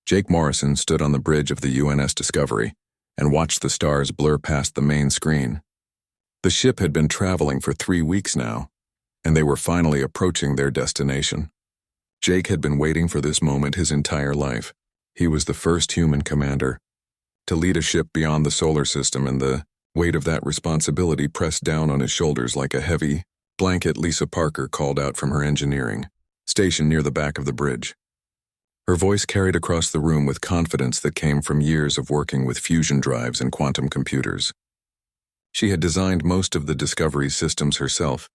Jake Morrison stood on the bridge of the UNS Discovery and watched the stars blur past the main screen. The ship had been traveling for 3 weeks now, and they were finally approaching their destination. Jake had been waiting for this moment his entire life. He was the first human commander to lead a ship beyond the solar system, and the weight of that responsibility pressed down on his shoulders like a heavy blanket. Lisa Parker called out from her engineering station near the back of the bridge. Her voice carried across the room with confidence that came from years of working with fusion drives and quantum computers. She had designed most of the Discovery's systems herself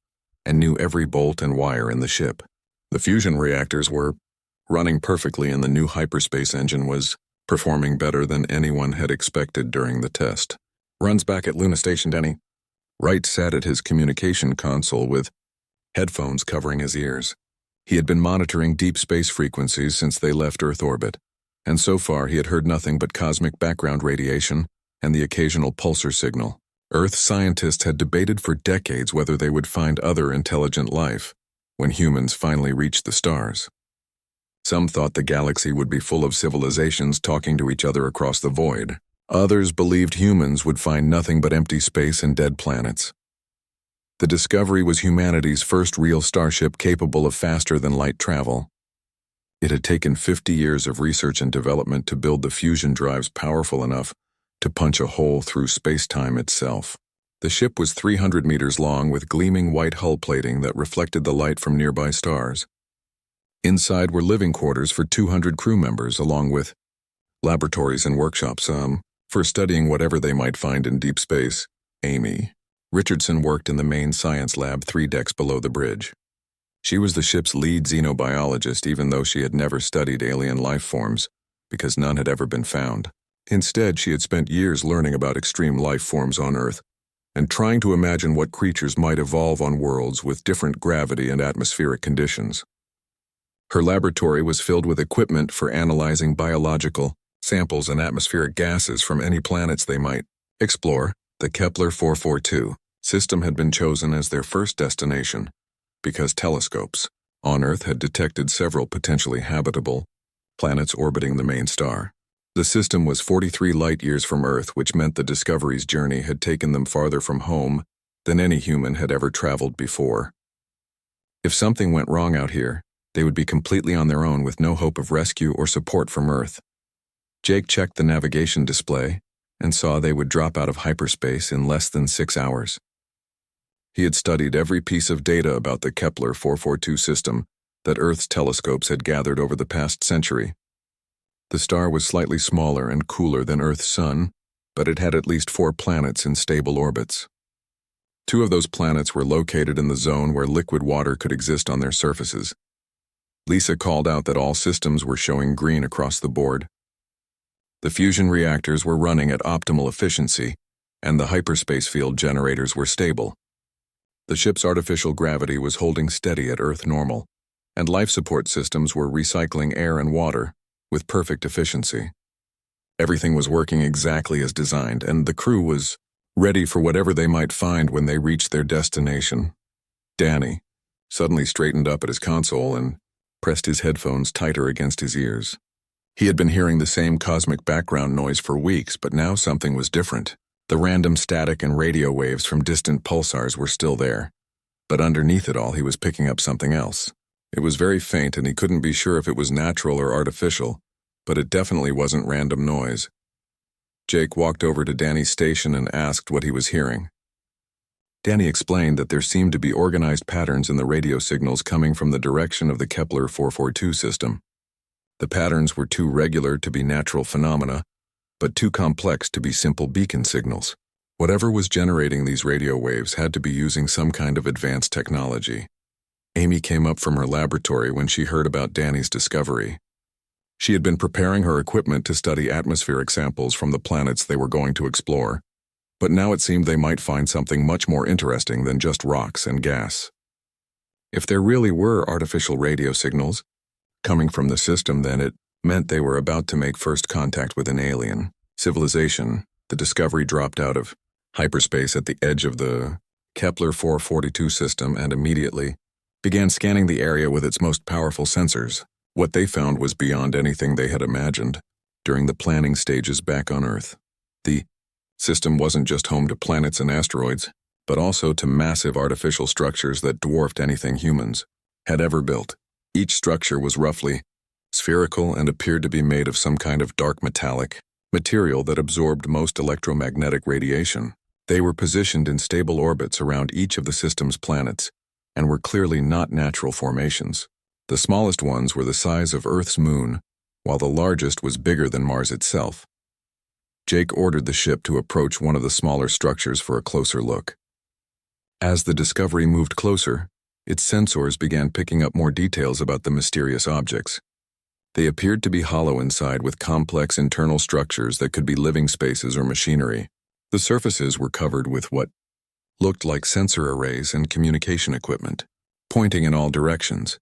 and knew every bolt and wire in the ship. The fusion reactors were running perfectly, and the new hyperspace engine was performing better than anyone had expected during the test. "Runs back at Luna Station, Denny." Wright sat at his communication console with headphones covering his ears. He had been monitoring deep space frequencies since they left Earth orbit, and so far he had heard nothing but cosmic background radiation and the occasional pulsar signal. Earth scientists had debated for decades whether they would find other intelligent life when humans finally reached the stars. Some thought the galaxy would be full of civilizations talking to each other across the void. Others believed humans would find nothing but empty space and dead planets. The Discovery was humanity's first real starship capable of faster-than-light travel. It had taken 50 years of research and development to build the fusion drives powerful enough to punch a hole through space-time itself. The ship was 300 meters long with gleaming white hull plating that reflected the light from nearby stars. Inside were living quarters for 200 crew members, along with laboratories and workshops, for studying whatever they might find in deep space. Amy Richardson worked in the main science lab 3 decks below the bridge. She was the ship's lead xenobiologist, even though she had never studied alien life forms, because none had ever been found. Instead, she had spent years learning about extreme life forms on Earth and trying to imagine what creatures might evolve on worlds with different gravity and atmospheric conditions. Her laboratory was filled with equipment for analyzing biological samples and atmospheric gases from any planets they might explore. The Kepler 442 system had been chosen as their first destination because telescopes on Earth had detected several potentially habitable planets orbiting the main star. The system was 43 light-years from Earth, which meant the Discovery's journey had taken them farther from home than any human had ever traveled before. If something went wrong out here, they would be completely on their own with no hope of rescue or support from Earth. Jake checked the navigation display and saw they would drop out of hyperspace in less than 6 hours. He had studied every piece of data about the Kepler 442 system that Earth's telescopes had gathered over the past century. The star was slightly smaller and cooler than Earth's sun, but it had at least 4 planets in stable orbits. 2 of those planets were located in the zone where liquid water could exist on their surfaces. Lisa called out that all systems were showing green across the board. The fusion reactors were running at optimal efficiency, and the hyperspace field generators were stable. The ship's artificial gravity was holding steady at Earth normal, and life support systems were recycling air and water with perfect efficiency. Everything was working exactly as designed, and the crew was ready for whatever they might find when they reached their destination. Danny suddenly straightened up at his console and pressed his headphones tighter against his ears. He had been hearing the same cosmic background noise for weeks, but now something was different. The random static and radio waves from distant pulsars were still there, but underneath it all he was picking up something else. It was very faint, and he couldn't be sure if it was natural or artificial, but it definitely wasn't random noise. Jake walked over to Danny's station and asked what he was hearing. Danny explained that there seemed to be organized patterns in the radio signals coming from the direction of the Kepler 442 system. The patterns were too regular to be natural phenomena, but too complex to be simple beacon signals. Whatever was generating these radio waves had to be using some kind of advanced technology. Amy came up from her laboratory when she heard about Danny's discovery. She had been preparing her equipment to study atmospheric samples from the planets they were going to explore, but now it seemed they might find something much more interesting than just rocks and gas. If there really were artificial radio signals coming from the system, then it meant they were about to make first contact with an alien civilization. The Discovery dropped out of hyperspace at the edge of the Kepler 442 system and immediately began scanning the area with its most powerful sensors. What they found was beyond anything they had imagined during the planning stages back on Earth. The system wasn't just home to planets and asteroids, but also to massive artificial structures that dwarfed anything humans had ever built. Each structure was roughly spherical and appeared to be made of some kind of dark metallic material that absorbed most electromagnetic radiation. They were positioned in stable orbits around each of the system's planets and were clearly not natural formations. The smallest ones were the size of Earth's moon, while the largest was bigger than Mars itself. Jake ordered the ship to approach one of the smaller structures for a closer look. As the Discovery moved closer, its sensors began picking up more details about the mysterious objects. They appeared to be hollow inside with complex internal structures that could be living spaces or machinery. The surfaces were covered with what looked like sensor arrays and communication equipment, pointing in all directions.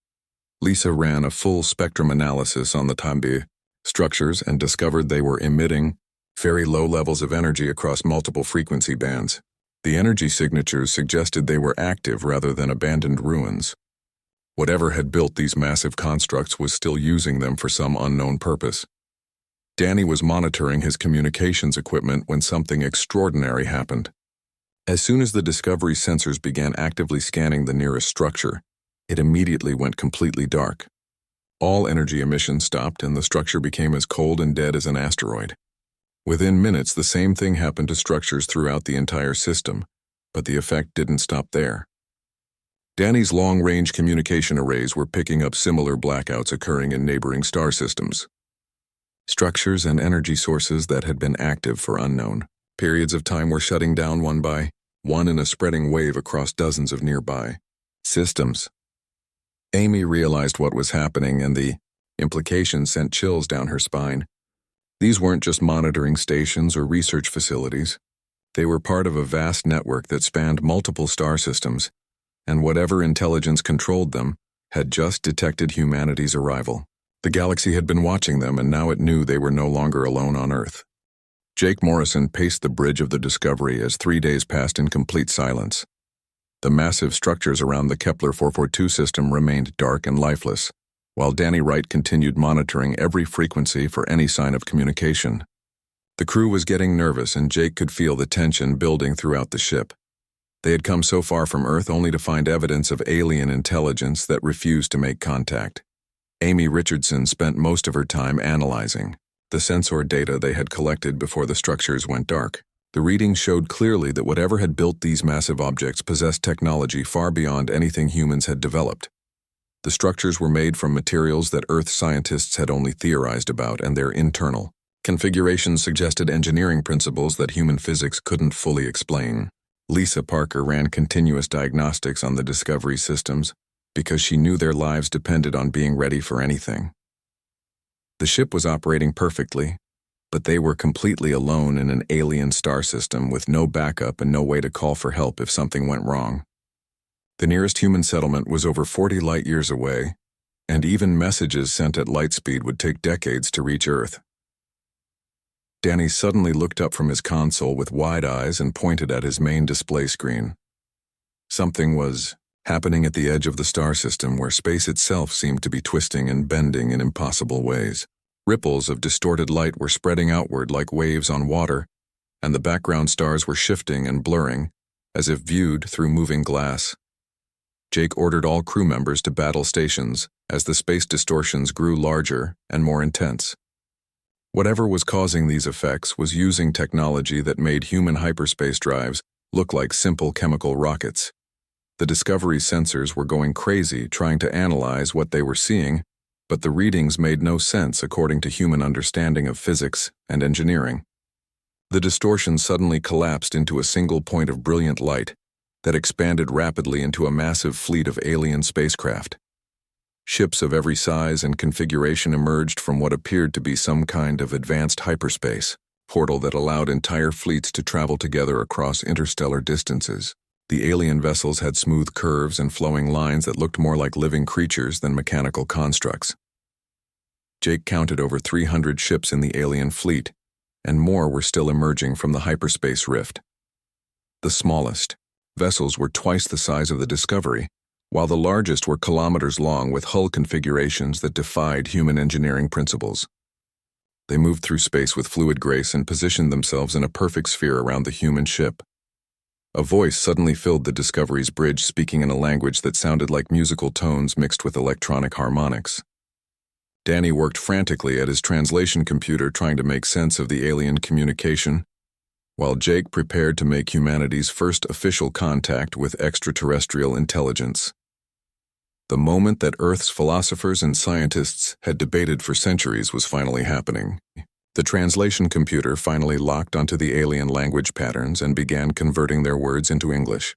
Lisa ran a full spectrum analysis on the Tambi structures and discovered they were emitting very low levels of energy across multiple frequency bands. The energy signatures suggested they were active rather than abandoned ruins. Whatever had built these massive constructs was still using them for some unknown purpose. Danny was monitoring his communications equipment when something extraordinary happened. As soon as the Discovery sensors began actively scanning the nearest structure, it immediately went completely dark. All energy emissions stopped and the structure became as cold and dead as an asteroid. Within minutes, the same thing happened to structures throughout the entire system, but the effect didn't stop there. Danny's long-range communication arrays were picking up similar blackouts occurring in neighboring star systems. Structures and energy sources that had been active for unknown periods of time were shutting down one by one in a spreading wave across dozens of nearby systems. Amy realized what was happening, and the implications sent chills down her spine. These weren't just monitoring stations or research facilities. They were part of a vast network that spanned multiple star systems, and whatever intelligence controlled them had just detected humanity's arrival. The galaxy had been watching them, and now it knew they were no longer alone on Earth. Jake Morrison paced the bridge of the Discovery as 3 days passed in complete silence. The massive structures around the Kepler 442 system remained dark and lifeless, while Danny Wright continued monitoring every frequency for any sign of communication. The crew was getting nervous, and Jake could feel the tension building throughout the ship. They had come so far from Earth only to find evidence of alien intelligence that refused to make contact. Amy Richardson spent most of her time analyzing the sensor data they had collected before the structures went dark. The readings showed clearly that whatever had built these massive objects possessed technology far beyond anything humans had developed. The structures were made from materials that Earth scientists had only theorized about, and their internal configurations suggested engineering principles that human physics couldn't fully explain. Lisa Parker ran continuous diagnostics on the Discovery systems because she knew their lives depended on being ready for anything. The ship was operating perfectly, but they were completely alone in an alien star system with no backup and no way to call for help if something went wrong. The nearest human settlement was over 40 light-years away, and even messages sent at light speed would take decades to reach Earth. Danny suddenly looked up from his console with wide eyes and pointed at his main display screen. Something was happening at the edge of the star system where space itself seemed to be twisting and bending in impossible ways. Ripples of distorted light were spreading outward like waves on water, and the background stars were shifting and blurring, as if viewed through moving glass. Jake ordered all crew members to battle stations as the space distortions grew larger and more intense. Whatever was causing these effects was using technology that made human hyperspace drives look like simple chemical rockets. The Discovery sensors were going crazy trying to analyze what they were seeing, but the readings made no sense according to human understanding of physics and engineering. The distortion suddenly collapsed into a single point of brilliant light that expanded rapidly into a massive fleet of alien spacecraft. Ships of every size and configuration emerged from what appeared to be some kind of advanced hyperspace portal that allowed entire fleets to travel together across interstellar distances. The alien vessels had smooth curves and flowing lines that looked more like living creatures than mechanical constructs. Jake counted over 300 ships in the alien fleet, and more were still emerging from the hyperspace rift. The smallest vessels were twice the size of the Discovery, while the largest were kilometers long with hull configurations that defied human engineering principles. They moved through space with fluid grace and positioned themselves in a perfect sphere around the human ship. A voice suddenly filled the Discovery's bridge, speaking in a language that sounded like musical tones mixed with electronic harmonics. Danny worked frantically at his translation computer trying to make sense of the alien communication, while Jake prepared to make humanity's first official contact with extraterrestrial intelligence. The moment that Earth's philosophers and scientists had debated for centuries was finally happening. The translation computer finally locked onto the alien language patterns and began converting their words into English.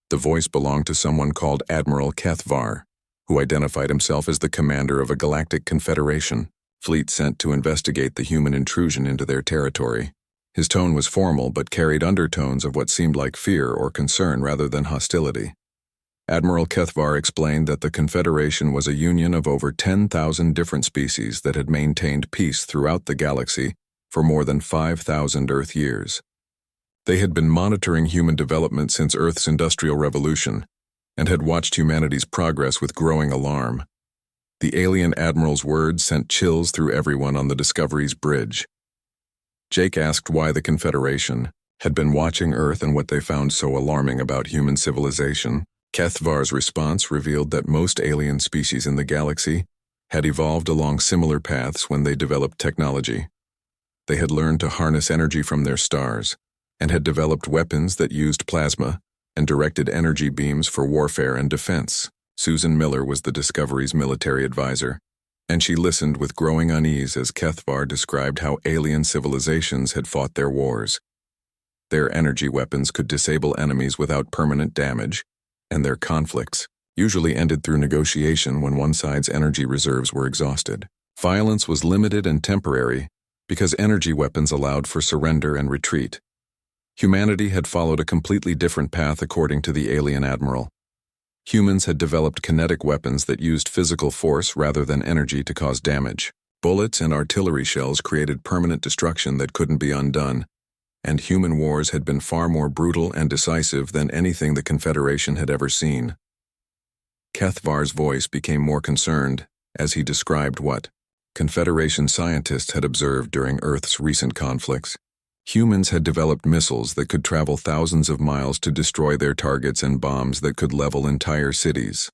The voice belonged to someone called Admiral Kethvar, who identified himself as the commander of a galactic confederation fleet sent to investigate the human intrusion into their territory. His tone was formal but carried undertones of what seemed like fear or concern rather than hostility. Admiral Kethvar explained that the Confederation was a union of over 10,000 different species that had maintained peace throughout the galaxy for more than 5,000 Earth years. They had been monitoring human development since Earth's Industrial Revolution and had watched humanity's progress with growing alarm. The alien admiral's words sent chills through everyone on the Discovery's bridge. Jake asked why the Confederation had been watching Earth and what they found so alarming about human civilization. Kethvar's response revealed that most alien species in the galaxy had evolved along similar paths when they developed technology. They had learned to harness energy from their stars and had developed weapons that used plasma and directed energy beams for warfare and defense. Susan Miller was the Discovery's military advisor, and she listened with growing unease as Kethvar described how alien civilizations had fought their wars. Their energy weapons could disable enemies without permanent damage, and their conflicts usually ended through negotiation when one side's energy reserves were exhausted. Violence was limited and temporary because energy weapons allowed for surrender and retreat. Humanity had followed a completely different path according to the alien admiral. Humans had developed kinetic weapons that used physical force rather than energy to cause damage. Bullets and artillery shells created permanent destruction that couldn't be undone, and human wars had been far more brutal and decisive than anything the Confederation had ever seen. Kethvar's voice became more concerned as he described what Confederation scientists had observed during Earth's recent conflicts. Humans had developed missiles that could travel thousands of miles to destroy their targets and bombs that could level entire cities.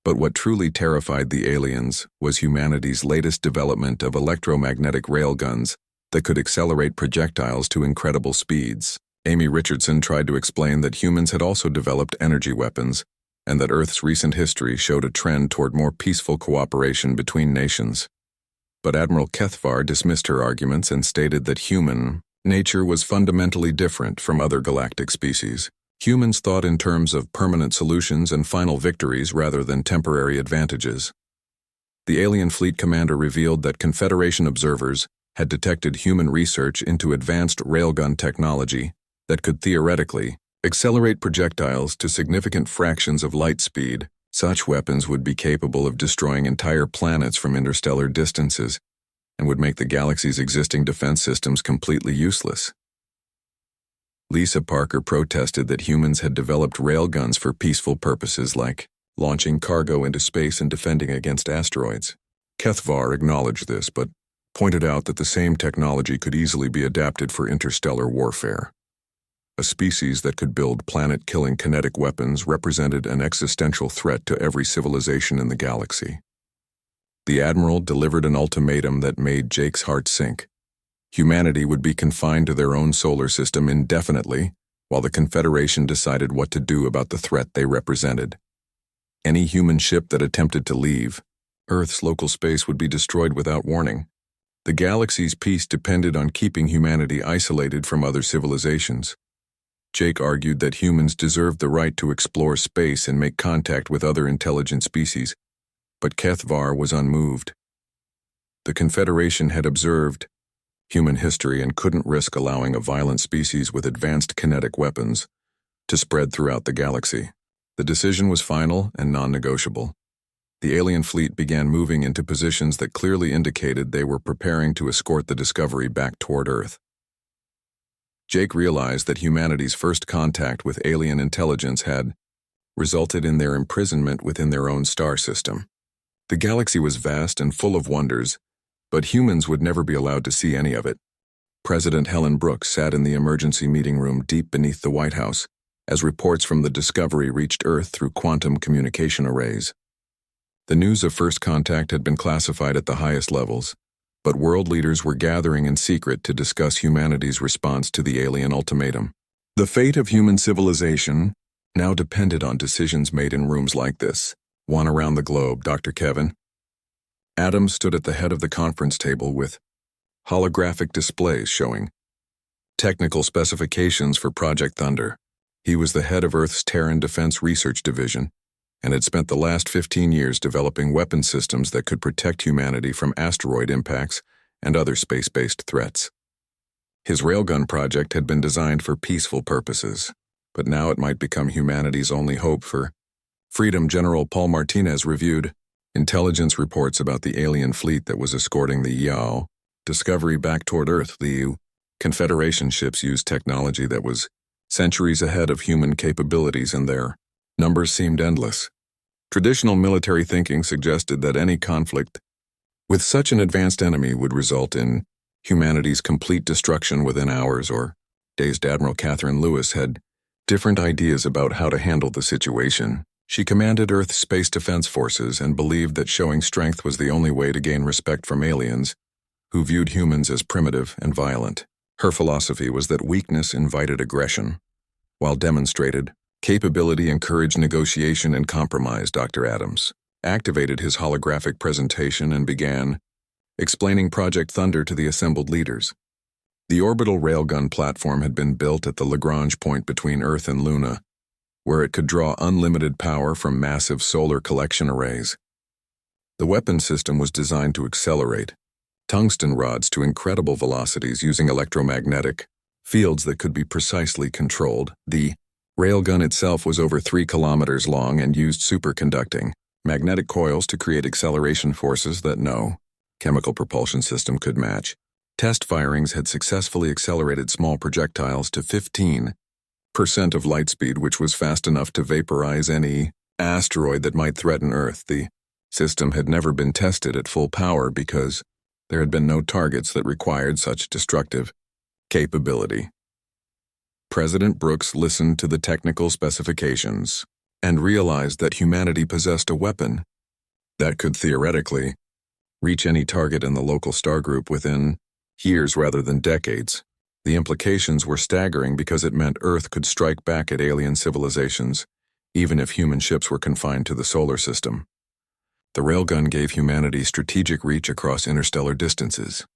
But what truly terrified the aliens was humanity's latest development of electromagnetic railguns that could accelerate projectiles to incredible speeds. Amy Richardson tried to explain that humans had also developed energy weapons, and that Earth's recent history showed a trend toward more peaceful cooperation between nations. But Admiral Kethvar dismissed her arguments and stated that human nature was fundamentally different from other galactic species. Humans thought in terms of permanent solutions and final victories rather than temporary advantages. The alien fleet commander revealed that Confederation observers had detected human research into advanced railgun technology that could theoretically accelerate projectiles to significant fractions of light speed. Such weapons would be capable of destroying entire planets from interstellar distances and would make the galaxy's existing defense systems completely useless. Lisa Parker protested that humans had developed railguns for peaceful purposes like launching cargo into space and defending against asteroids. Kethvar acknowledged this, but pointed out that the same technology could easily be adapted for interstellar warfare. A species that could build planet-killing kinetic weapons represented an existential threat to every civilization in the galaxy. The Admiral delivered an ultimatum that made Jake's heart sink. Humanity would be confined to their own solar system indefinitely, while the Confederation decided what to do about the threat they represented. Any human ship that attempted to leave Earth's local space would be destroyed without warning. The galaxy's peace depended on keeping humanity isolated from other civilizations. Jake argued that humans deserved the right to explore space and make contact with other intelligent species, but Kethvar was unmoved. The Confederation had observed human history and couldn't risk allowing a violent species with advanced kinetic weapons to spread throughout the galaxy. The decision was final and non-negotiable. The alien fleet began moving into positions that clearly indicated they were preparing to escort the Discovery back toward Earth. Jake realized that humanity's first contact with alien intelligence had resulted in their imprisonment within their own star system. The galaxy was vast and full of wonders, but humans would never be allowed to see any of it. President Helen Brooks sat in the emergency meeting room deep beneath the White House as reports from the Discovery reached Earth through quantum communication arrays. The news of first contact had been classified at the highest levels, but world leaders were gathering in secret to discuss humanity's response to the alien ultimatum. The fate of human civilization now depended on decisions made in rooms like this, one around the globe. Dr. Kevin Adams stood at the head of the conference table with holographic displays showing technical specifications for Project Thunder. He was the head of Earth's Terran Defense Research Division and had spent the last 15 years developing weapon systems that could protect humanity from asteroid impacts and other space-based threats. His Railgun project had been designed for peaceful purposes, but now it might become humanity's only hope for freedom. General Paul Martinez reviewed intelligence reports about the alien fleet that was escorting the YAO Discovery back toward Earth. The Confederation ships used technology that was centuries ahead of human capabilities, and their numbers seemed endless. Traditional military thinking suggested that any conflict with such an advanced enemy would result in humanity's complete destruction within hours or days. Admiral Catherine Lewis had different ideas about how to handle the situation. She commanded Earth's space defense forces and believed that showing strength was the only way to gain respect from aliens, who viewed humans as primitive and violent. Her philosophy was that weakness invited aggression, while demonstrated capability encouraged negotiation and compromise. Dr. Adams activated his holographic presentation and began explaining Project Thunder to the assembled leaders. The orbital railgun platform had been built at the Lagrange point between Earth and Luna, where it could draw unlimited power from massive solar collection arrays. The weapon system was designed to accelerate tungsten rods to incredible velocities using electromagnetic fields that could be precisely controlled. The railgun itself was over 3 kilometers long and used superconducting magnetic coils to create acceleration forces that no chemical propulsion system could match. Test firings had successfully accelerated small projectiles to 15% of light speed, which was fast enough to vaporize any asteroid that might threaten Earth. The system had never been tested at full power because there had been no targets that required such destructive capability. President Brooks listened to the technical specifications and realized that humanity possessed a weapon that could theoretically reach any target in the local star group within years rather than decades. The implications were staggering because it meant Earth could strike back at alien civilizations, even if human ships were confined to the solar system. The railgun gave humanity strategic reach across interstellar distances.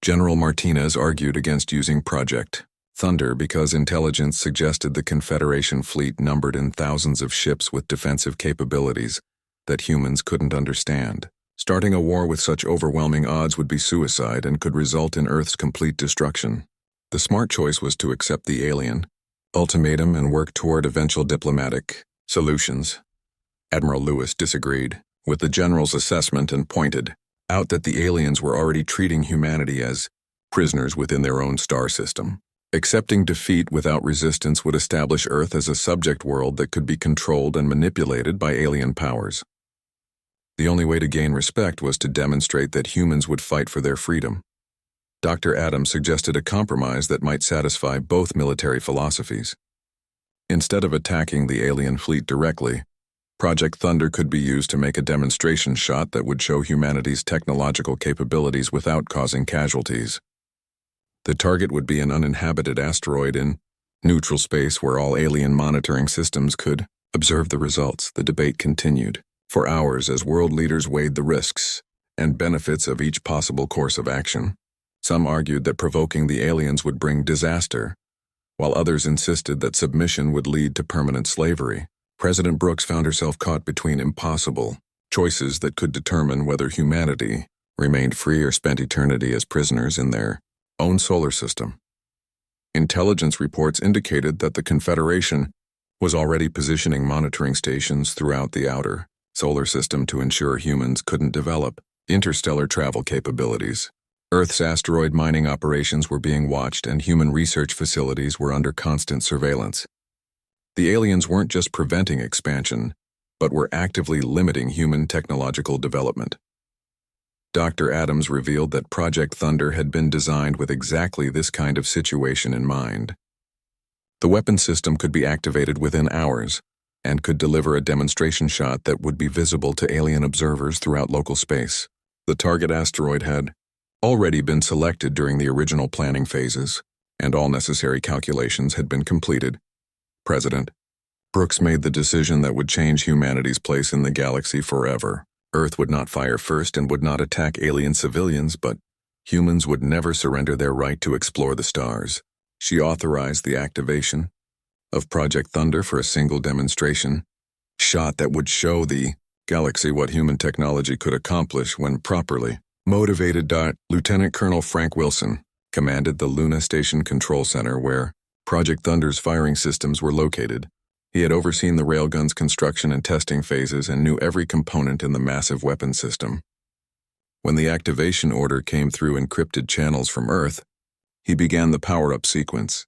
General Martinez argued against using Project Thunder because intelligence suggested the Confederation fleet numbered in thousands of ships with defensive capabilities that humans couldn't understand. Starting a war with such overwhelming odds would be suicide and could result in Earth's complete destruction. The smart choice was to accept the alien ultimatum and work toward eventual diplomatic solutions. Admiral Lewis disagreed with the general's assessment and pointed out that the aliens were already treating humanity as prisoners within their own star system. Accepting defeat without resistance would establish Earth as a subject world that could be controlled and manipulated by alien powers. The only way to gain respect was to demonstrate that humans would fight for their freedom. Dr. Adams suggested a compromise that might satisfy both military philosophies. Instead of attacking the alien fleet directly, Project Thunder could be used to make a demonstration shot that would show humanity's technological capabilities without causing casualties. The target would be an uninhabited asteroid in neutral space where all alien monitoring systems could observe the results. The debate continued for hours as world leaders weighed the risks and benefits of each possible course of action. Some argued that provoking the aliens would bring disaster, while others insisted that submission would lead to permanent slavery. President Brooks found herself caught between impossible choices that could determine whether humanity remained free or spent eternity as prisoners in their own solar system. Intelligence reports indicated that the Confederation was already positioning monitoring stations throughout the outer solar system to ensure humans couldn't develop interstellar travel capabilities. Earth's asteroid mining operations were being watched and human research facilities were under constant surveillance. The aliens weren't just preventing expansion, but were actively limiting human technological development. Dr. Adams revealed that Project Thunder had been designed with exactly this kind of situation in mind. The weapon system could be activated within hours and could deliver a demonstration shot that would be visible to alien observers throughout local space. The target asteroid had already been selected during the original planning phases, and all necessary calculations had been completed. President Brooks made the decision that would change humanity's place in the galaxy forever. Earth would not fire first and would not attack alien civilians, but humans would never surrender their right to explore the stars. She authorized the activation of Project Thunder for a single demonstration shot that would show the galaxy what human technology could accomplish when properly motivated. Lieutenant Colonel Frank Wilson commanded the Luna Station Control Center where Project Thunder's firing systems were located. He had overseen the Railgun's construction and testing phases and knew every component in the massive weapon system. When the activation order came through encrypted channels from Earth, he began the power-up sequence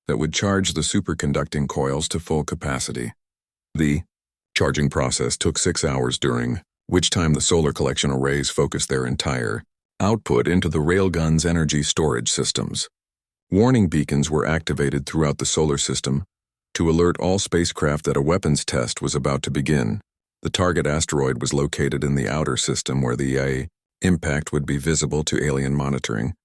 that would charge the superconducting coils to full capacity. The charging process took 6 hours, during which time the solar collection arrays focused their entire output into the Railgun's energy storage systems. Warning beacons were activated throughout the solar system to alert all spacecraft that a weapons test was about to begin. The target asteroid was located in the outer system where the impact would be visible to alien monitoring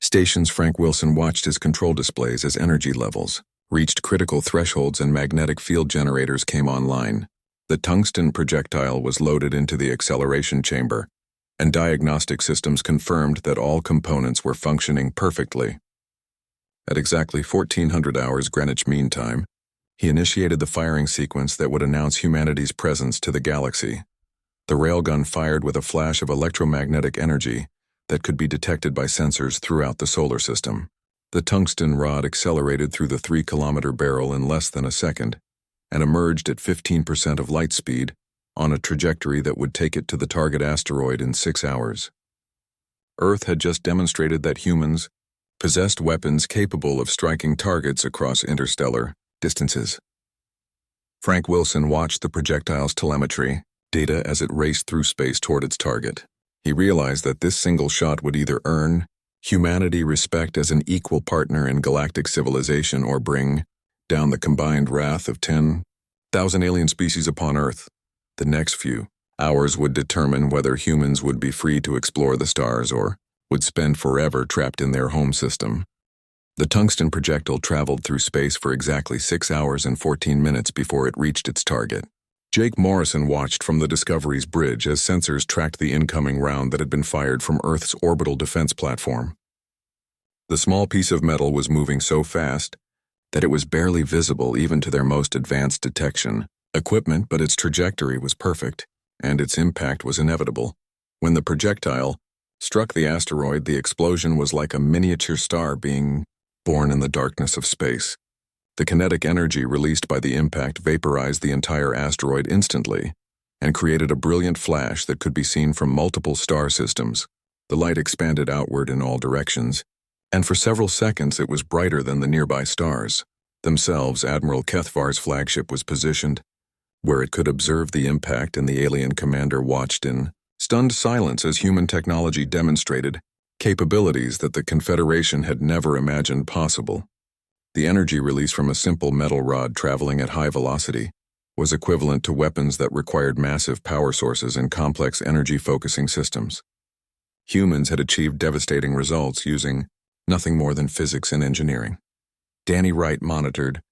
stations. Frank Wilson watched his control displays as energy levels reached critical thresholds and magnetic field generators came online. The tungsten projectile was loaded into the acceleration chamber, and diagnostic systems confirmed that all components were functioning perfectly. At exactly 1400 hours Greenwich Mean Time, he initiated the firing sequence that would announce humanity's presence to the galaxy. The railgun fired with a flash of electromagnetic energy that could be detected by sensors throughout the solar system. The tungsten rod accelerated through the 3-kilometer barrel in less than a second and emerged at 15% of light speed on a trajectory that would take it to the target asteroid in 6 hours. Earth had just demonstrated that humans possessed weapons capable of striking targets across interstellar distances. Frank Wilson watched the projectile's telemetry data as it raced through space toward its target. He realized that this single shot would either earn humanity respect as an equal partner in galactic civilization or bring down the combined wrath of 10,000 alien species upon Earth. The next few hours would determine whether humans would be free to explore the stars or would spend forever trapped in their home system. The tungsten projectile traveled through space for exactly 6 hours and 14 minutes before it reached its target. Jake Morrison watched from the Discovery's bridge as sensors tracked the incoming round that had been fired from Earth's orbital defense platform. The small piece of metal was moving so fast that it was barely visible even to their most advanced detection equipment, but its trajectory was perfect, and its impact was inevitable. When the projectile struck the asteroid, the explosion was like a miniature star being born in the darkness of space. The kinetic energy released by the impact vaporized the entire asteroid instantly and created a brilliant flash that could be seen from multiple star systems. The light expanded outward in all directions, and for several seconds it was brighter than the nearby stars themselves. Admiral Kethvar's flagship was positioned where it could observe the impact, and the alien commander watched in stunned silence as human technology demonstrated capabilities that the Confederation had never imagined possible. The energy release from a simple metal rod traveling at high velocity was equivalent to weapons that required massive power sources and complex energy-focusing systems. Humans had achieved devastating results using nothing more than physics and engineering. Danny Wright monitored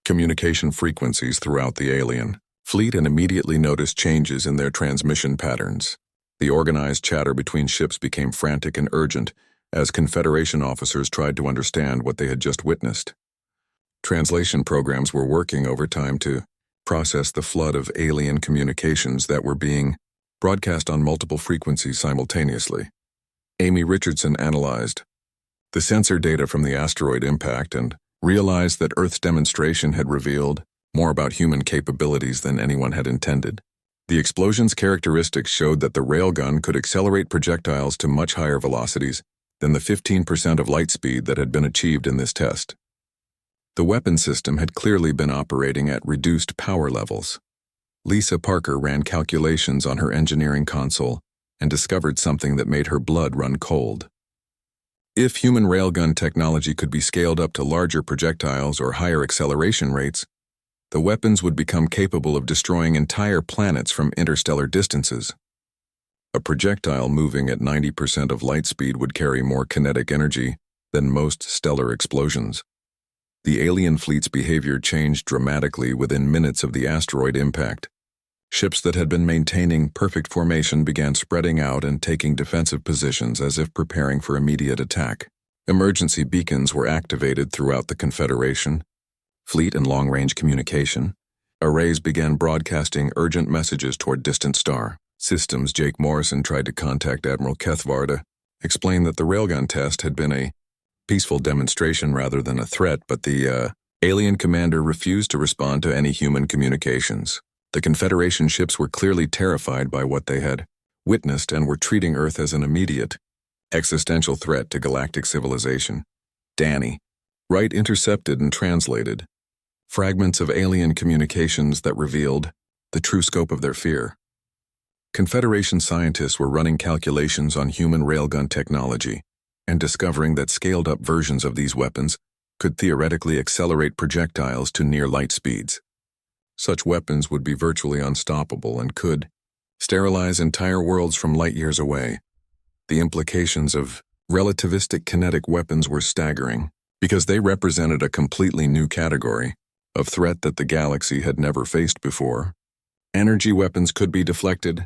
communication frequencies throughout the alien fleet and immediately noticed changes in their transmission patterns. The organized chatter between ships became frantic and urgent as Confederation officers tried to understand what they had just witnessed. Translation programs were working overtime to process the flood of alien communications that were being broadcast on multiple frequencies simultaneously. Amy Richardson analyzed the sensor data from the asteroid impact and realized that Earth's demonstration had revealed more about human capabilities than anyone had intended. The explosion's characteristics showed that the railgun could accelerate projectiles to much higher velocities than the 15% of light speed that had been achieved in this test. The weapon system had clearly been operating at reduced power levels. Lisa Parker ran calculations on her engineering console and discovered something that made her blood run cold. If human railgun technology could be scaled up to larger projectiles or higher acceleration rates, the weapons would become capable of destroying entire planets from interstellar distances. A projectile moving at 90% of light speed would carry more kinetic energy than most stellar explosions. The alien fleet's behavior changed dramatically within minutes of the asteroid impact. Ships that had been maintaining perfect formation began spreading out and taking defensive positions as if preparing for immediate attack. Emergency beacons were activated throughout the Confederation. Fleet and long-range communication. Arrays began broadcasting urgent messages toward distant star systems. Jake Morrison tried to contact Admiral Kethvar to explain that the railgun test had been a peaceful demonstration rather than a threat, but the alien commander refused to respond to any human communications. The Confederation ships were clearly terrified by what they had witnessed and were treating Earth as an immediate, existential threat to galactic civilization. Danny Wright intercepted and translated fragments of alien communications that revealed the true scope of their fear. Confederation scientists were running calculations on human railgun technology and discovering that scaled-up versions of these weapons could theoretically accelerate projectiles to near light speeds. Such weapons would be virtually unstoppable and could sterilize entire worlds from light years away. The implications of relativistic kinetic weapons were staggering because they represented a completely new category of threat that the galaxy had never faced before. Energy weapons could be deflected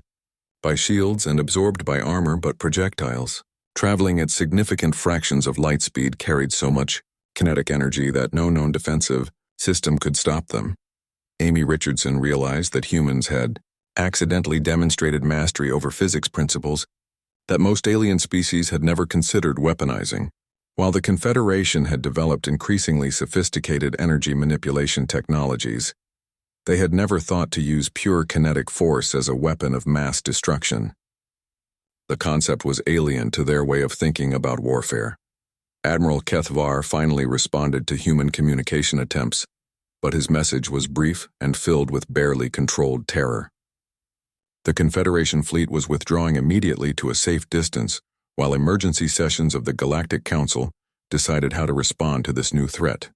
by shields and absorbed by armor, but projectiles, traveling at significant fractions of light speed, carried so much kinetic energy that no known defensive system could stop them. Amy Richardson realized that humans had accidentally demonstrated mastery over physics principles that most alien species had never considered weaponizing. While the Confederation had developed increasingly sophisticated energy manipulation technologies, they had never thought to use pure kinetic force as a weapon of mass destruction. The concept was alien to their way of thinking about warfare. Admiral Kethvar finally responded to human communication attempts, but his message was brief and filled with barely controlled terror. The Confederation fleet was withdrawing immediately to a safe distance, while emergency sessions of the Galactic Council decided how to respond to this new threat.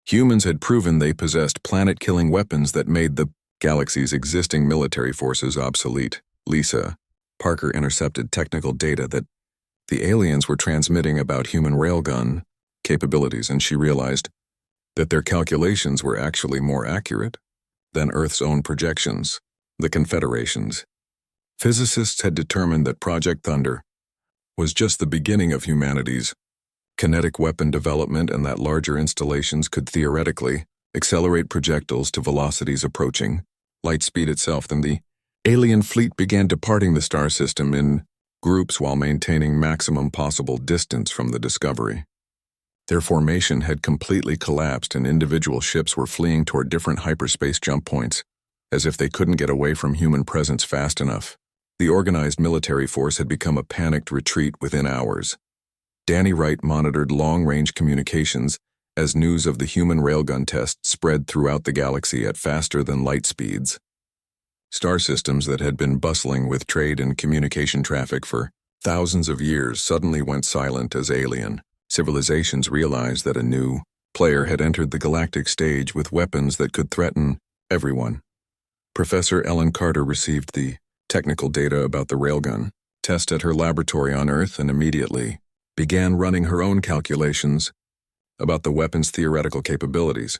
Humans had proven they possessed planet-killing weapons that made the galaxy's existing military forces obsolete. Lisa Parker intercepted technical data that the aliens were transmitting about human railgun capabilities, and she realized that their calculations were actually more accurate than Earth's own projections. The Confederation's physicists had determined that Project Thunder was just the beginning of humanity's kinetic weapon development, and that larger installations could theoretically accelerate projectiles to velocities approaching light speed itself. Then the alien fleet began departing the star system in groups while maintaining maximum possible distance from the Discovery. Their formation had completely collapsed, and individual ships were fleeing toward different hyperspace jump points, as if they couldn't get away from human presence fast enough. The organized military force had become a panicked retreat within hours. Danny Wright monitored long-range communications as news of the human railgun test spread throughout the galaxy at faster-than-light speeds. Star systems that had been bustling with trade and communication traffic for thousands of years suddenly went silent as alien civilizations realized that a new player had entered the galactic stage with weapons that could threaten everyone. Professor Ellen Carter received the technical data about the railgun test at her laboratory on Earth and immediately began running her own calculations about the weapon's theoretical capabilities.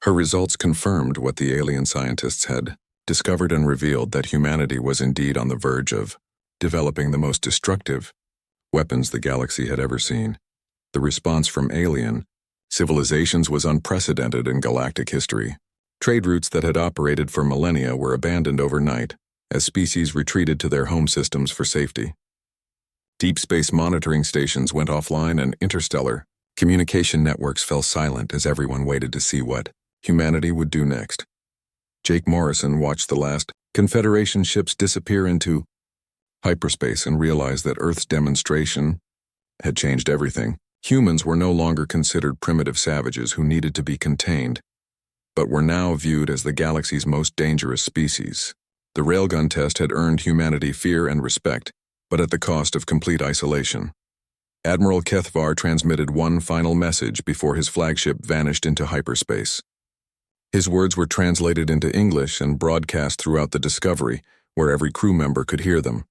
Her results confirmed what the alien scientists had discovered and revealed that humanity was indeed on the verge of developing the most destructive weapons the galaxy had ever seen. The response from alien civilizations was unprecedented in galactic history. Trade routes that had operated for millennia were abandoned overnight as species retreated to their home systems for safety. Deep space monitoring stations went offline, and interstellar communication networks fell silent as everyone waited to see what humanity would do next. Jake Morrison watched the last Confederation ships disappear into hyperspace and realized that Earth's demonstration had changed everything. Humans were no longer considered primitive savages who needed to be contained, but were now viewed as the galaxy's most dangerous species. The Railgun test had earned humanity fear and respect, but at the cost of complete isolation. Admiral Kethvar transmitted one final message before his flagship vanished into hyperspace. His words were translated into English and broadcast throughout the Discovery, where every crew member could hear them.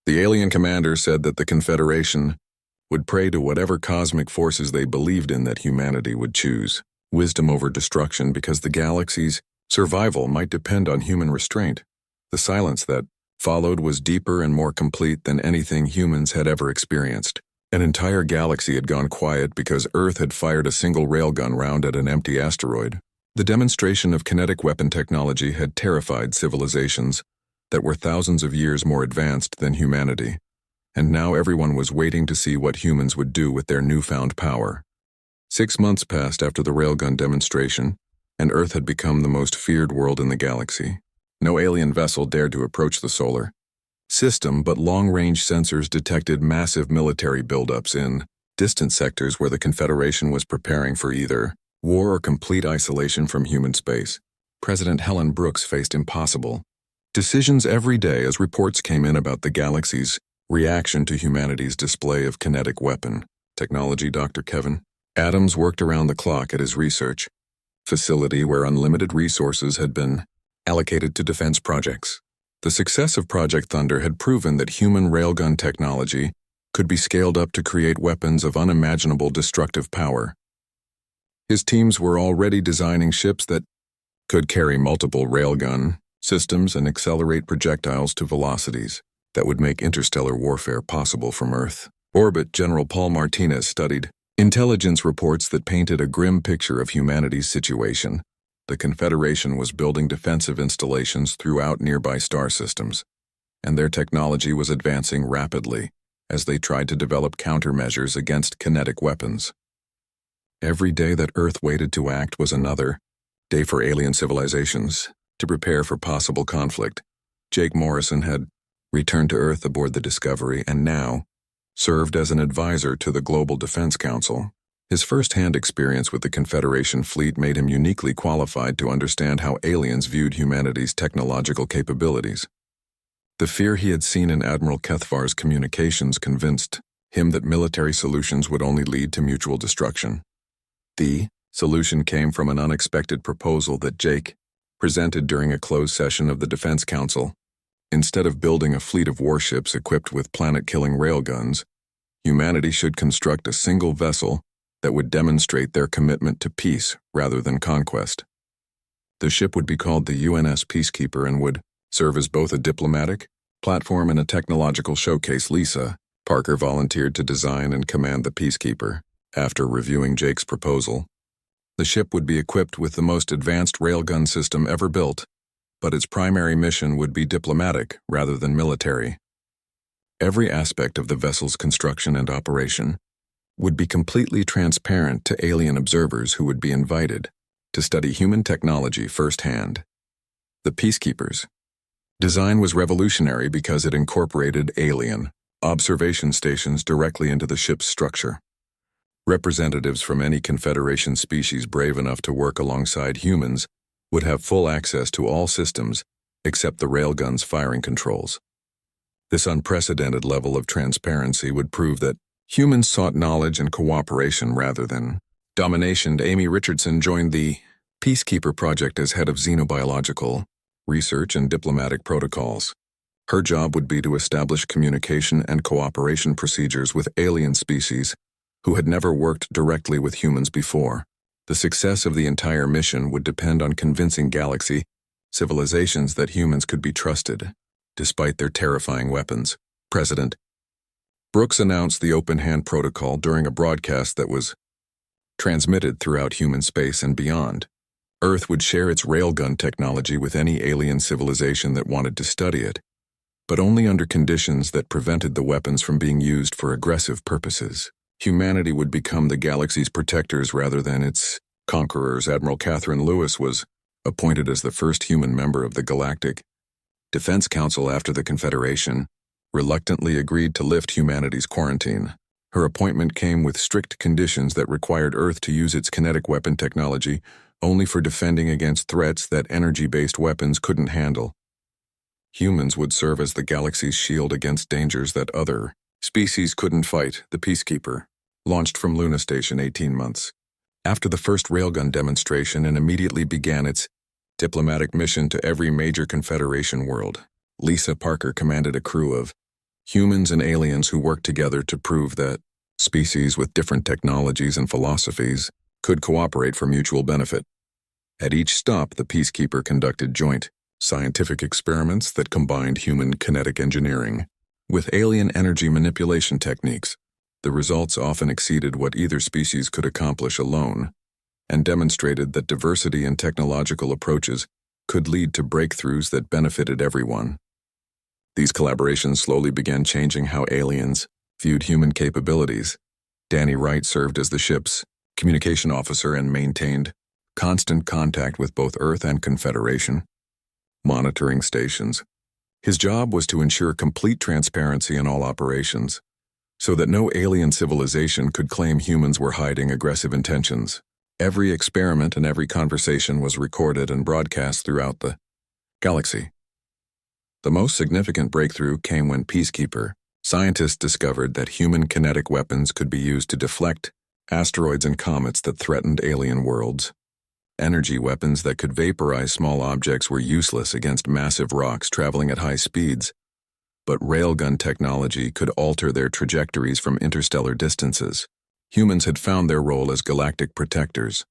The alien commander said that the Confederation would pray to whatever cosmic forces they believed in that humanity would choose, wisdom over destruction, because the galaxy's survival might depend on human restraint. The silence that followed was deeper and more complete than anything humans had ever experienced. An entire galaxy had gone quiet because Earth had fired a single railgun round at an empty asteroid. The demonstration of kinetic weapon technology had terrified civilizations that were thousands of years more advanced than humanity, and now everyone was waiting to see what humans would do with their newfound power. 6 months passed after the railgun demonstration, and Earth had become the most feared world in the galaxy. No alien vessel dared to approach the solar system, but long-range sensors detected massive military buildups in distant sectors where the Confederation was preparing for either war or complete isolation from human space. President Helen Brooks faced impossible decisions every day as reports came in about the galaxy's reaction to humanity's display of kinetic weapon technology. Dr. Kevin Adams worked around the clock at his research facility where unlimited resources had been allocated to defense projects. The success of Project Thunder had proven that human railgun technology could be scaled up to create weapons of unimaginable destructive power. His teams were already designing ships that could carry multiple railgun systems and accelerate projectiles to velocities that would make interstellar warfare possible from Earth orbit. General Paul Martinez studied intelligence reports that painted a grim picture of humanity's situation. The Confederation was building defensive installations throughout nearby star systems, and their technology was advancing rapidly as they tried to develop countermeasures against kinetic weapons. Every day that Earth waited to act was another day for alien civilizations to prepare for possible conflict. Jake Morrison had returned to Earth aboard the Discovery and now served as an advisor to the Global Defense Council. His first-hand experience with the Confederation fleet made him uniquely qualified to understand how aliens viewed humanity's technological capabilities. The fear he had seen in Admiral Kethvar's communications convinced him that military solutions would only lead to mutual destruction. The solution came from an unexpected proposal that Jake presented during a closed session of the Defense Council. Instead of building a fleet of warships equipped with planet-killing railguns, humanity should construct a single vessel that would demonstrate their commitment to peace rather than conquest. The ship would be called the UNS Peacekeeper and would serve as both a diplomatic platform and a technological showcase. Lisa Parker volunteered to design and command the Peacekeeper. After reviewing Jake's proposal, the ship would be equipped with the most advanced railgun system ever built, but its primary mission would be diplomatic rather than military. Every aspect of the vessel's construction and operation would be completely transparent to alien observers who would be invited to study human technology firsthand. The Peacekeeper's design was revolutionary because it incorporated alien observation stations directly into the ship's structure. Representatives from any Confederation species brave enough to work alongside humans would have full access to all systems except the railgun's firing controls. This unprecedented level of transparency would prove that humans sought knowledge and cooperation rather than domination. Amy Richardson joined the Peacekeeper project as head of xenobiological research and diplomatic protocols. Her job would be to establish communication and cooperation procedures with alien species who had never worked directly with humans before. The success of the entire mission would depend on convincing galaxy civilizations that humans could be trusted, despite their terrifying weapons. President Brooks announced the Open Hand Protocol during a broadcast that was transmitted throughout human space and beyond. Earth would share its railgun technology with any alien civilization that wanted to study it, but only under conditions that prevented the weapons from being used for aggressive purposes. Humanity would become the galaxy's protectors rather than its conquerors. Admiral Catherine Lewis was appointed as the first human member of the Galactic Defense Council after the Confederation reluctantly agreed to lift humanity's quarantine. Her appointment came with strict conditions that required Earth to use its kinetic weapon technology only for defending against threats that energy-based weapons couldn't handle. Humans would serve as the galaxy's shield against dangers that other species couldn't fight. The Peacekeeper launched from Luna Station 18 months after the first Railgun demonstration and immediately began its diplomatic mission to every major Confederation world. Lisa Parker commanded a crew of humans and aliens who worked together to prove that species with different technologies and philosophies could cooperate for mutual benefit. At each stop, the Peacekeeper conducted joint scientific experiments that combined human kinetic engineering with alien energy manipulation techniques. The results often exceeded what either species could accomplish alone, and demonstrated that diversity in technological approaches could lead to breakthroughs that benefited everyone. These collaborations slowly began changing how aliens viewed human capabilities. Danny Wright served as the ship's communication officer and maintained constant contact with both Earth and Confederation monitoring stations. His job was to ensure complete transparency in all operations, so that no alien civilization could claim humans were hiding aggressive intentions. Every experiment and every conversation was recorded and broadcast throughout the galaxy. The most significant breakthrough came when Peacekeeper scientists discovered that human kinetic weapons could be used to deflect asteroids and comets that threatened alien worlds. Energy weapons that could vaporize small objects were useless against massive rocks traveling at high speeds, but railgun technology could alter their trajectories from interstellar distances. Humans had found their role as galactic protectors.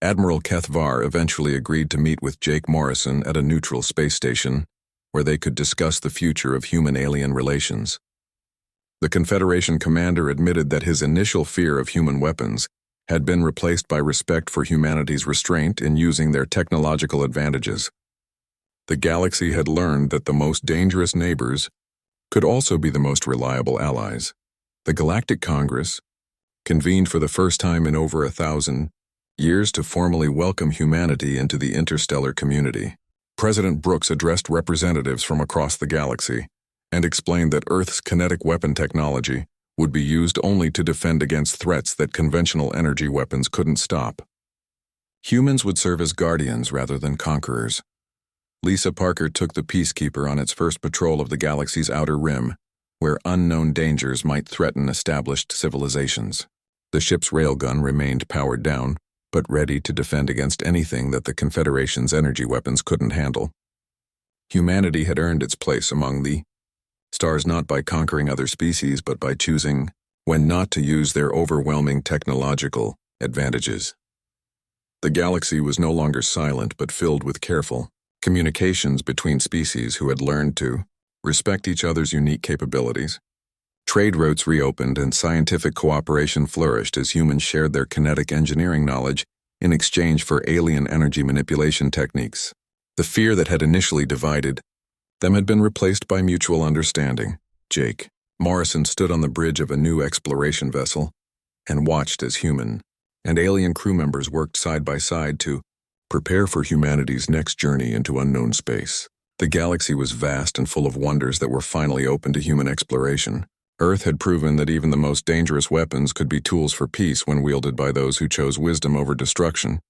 Admiral Kethvar eventually agreed to meet with Jake Morrison at a neutral space station, where they could discuss the future of human-alien relations. The Confederation commander admitted that his initial fear of human weapons had been replaced by respect for humanity's restraint in using their technological advantages. The galaxy had learned that the most dangerous neighbors could also be the most reliable allies. The Galactic Congress convened for the first time in over 1,000 years to formally welcome humanity into the interstellar community. President Brooks addressed representatives from across the galaxy and explained that Earth's kinetic weapon technology would be used only to defend against threats that conventional energy weapons couldn't stop. Humans would serve as guardians rather than conquerors. Lisa Parker took the Peacekeeper on its first patrol of the galaxy's outer rim, where unknown dangers might threaten established civilizations. The ship's railgun remained powered down, but ready to defend against anything that the Confederation's energy weapons couldn't handle. Humanity had earned its place among the stars not by conquering other species, but by choosing when not to use their overwhelming technological advantages. The galaxy was no longer silent, but filled with careful communications between species who had learned to respect each other's unique capabilities. Trade routes reopened and scientific cooperation flourished as humans shared their kinetic engineering knowledge in exchange for alien energy manipulation techniques. The fear that had initially divided them had been replaced by mutual understanding. Jake Morrison stood on the bridge of a new exploration vessel and watched as human and alien crew members worked side by side to prepare for humanity's next journey into unknown space. The galaxy was vast and full of wonders that were finally open to human exploration. Earth had proven that even the most dangerous weapons could be tools for peace when wielded by those who chose wisdom over destruction.